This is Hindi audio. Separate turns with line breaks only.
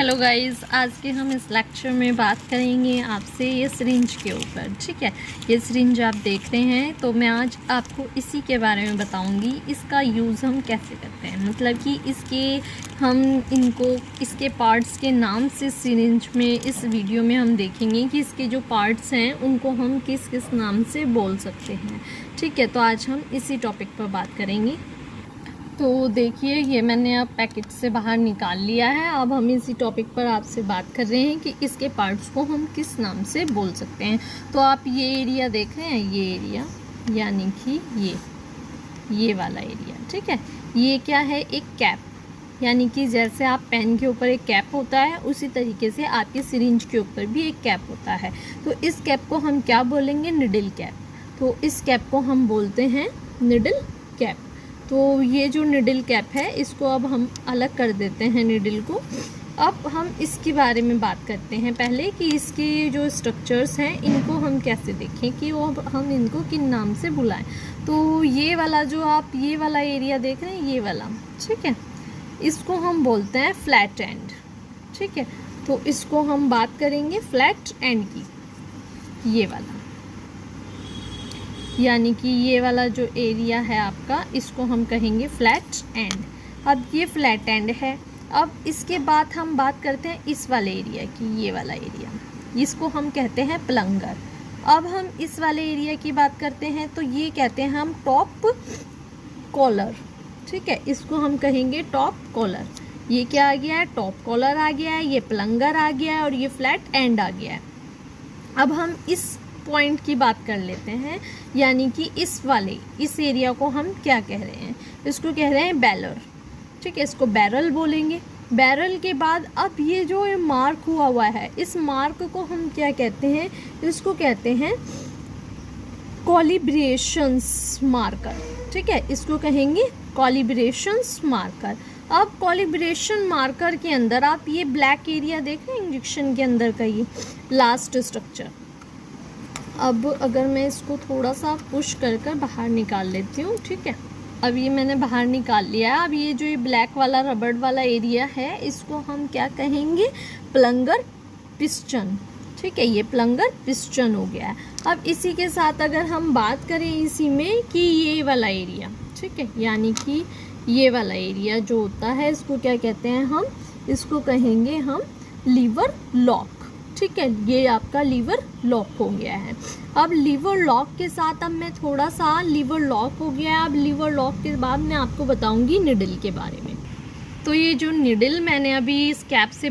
हेलो गाइस, आज के हम इस लेक्चर में बात करेंगे आपसे ये सिरिंज के ऊपर। ठीक है, ये सिरिंज आप देख रहे हैं तो मैं आज आपको इसी के बारे में बताऊंगी। इसका यूज़ हम कैसे करते हैं, मतलब कि इसके पार्ट्स के नाम से सिरिंज में इस वीडियो में हम देखेंगे कि इसके जो पार्ट्स हैं उनको हम किस किस नाम से बोल सकते हैं। ठीक है, तो आज हम इसी टॉपिक पर बात करेंगे। तो देखिए, ये मैंने अब पैकेट से बाहर निकाल लिया है। अब हम इसी टॉपिक पर आपसे बात कर रहे हैं कि इसके पार्ट्स को हम किस नाम से बोल सकते हैं। तो आप ये एरिया देख रहे हैं, ये एरिया यानी कि ये वाला एरिया। ठीक है, ये क्या है, एक कैप, यानी कि जैसे आप पेन के ऊपर एक कैप होता है उसी तरीके से आपके सिरिंज के ऊपर भी एक कैप होता है। तो इस कैप को हम क्या बोलेंगे, निडल कैप। तो इस कैप को हम बोलते हैं निडल कैप। तो ये जो निडल कैप है इसको अब हम अलग कर देते हैं निडल को। अब हम इसके बारे में बात करते हैं पहले कि इसके जो स्ट्रक्चर्स हैं इनको हम कैसे देखें कि वो हम इनको किन नाम से बुलाएं। तो ये वाला जो आप ये वाला एरिया देख रहे हैं, ये वाला, ठीक है, इसको हम बोलते हैं फ्लैट एंड। ठीक है, तो इसको हम बात करेंगे फ्लैट एंड की, ये वाला, यानी कि ये वाला जो एरिया है आपका इसको हम कहेंगे फ्लैट एंड। अब ये फ्लैट एंड है। अब इसके बाद हम बात करते हैं इस वाले एरिया की, ये वाला एरिया, इसको हम कहते हैं प्लंगर। अब हम इस वाले एरिया की बात करते हैं तो ये कहते हैं हम टॉप कॉलर। ठीक है, इसको हम कहेंगे टॉप कॉलर। ये क्या आ गया है, टॉप कॉलर आ गया है, ये प्लंगर आ गया है और ये फ्लैट एंड आ गया है। अब हम इस पॉइंट की बात कर लेते हैं, यानी कि इस एरिया को हम क्या कह रहे हैं, इसको कह रहे हैं बैरल। ठीक है, इसको बैरल बोलेंगे। बैरल के बाद अब ये जो मार्क हुआ है, इस मार्क को हम क्या कहते हैं, इसको कहते हैं कॉलिब्रेशंस मार्कर। ठीक है, इसको कहेंगे कॉलिब्रेशंस मार्कर। अब कॉलिब्रेशन मार्कर के अंदर आप ये ब्लैक एरिया देख रहे हैं, इंजेक्शन के अंदर का ये लास्ट स्ट्रक्चर। अब अगर मैं इसको थोड़ा सा पुश कर बाहर निकाल लेती हूँ। ठीक है, अब ये मैंने बाहर निकाल लिया है। अब ये जो ये ब्लैक वाला रबड़ वाला एरिया है इसको हम क्या कहेंगे, प्लंगर पिस्टन। ठीक है, ये प्लंगर पिस्टन हो गया है। अब इसी के साथ अगर हम बात करें इसी में कि ये वाला एरिया, ठीक है, यानी कि ये वाला एरिया जो होता है इसको क्या कहते हैं, हम इसको कहेंगे हम लीवर लॉक। ठीक है, ये आपका लीवर लॉक हो गया है। अब लीवर लॉक के साथ अब मैं थोड़ा सा, लीवर लॉक हो गया है, अब लीवर लॉक के बाद मैं आपको बताऊंगी निडल के बारे में। तो ये जो निडल मैंने अभी इस कैप से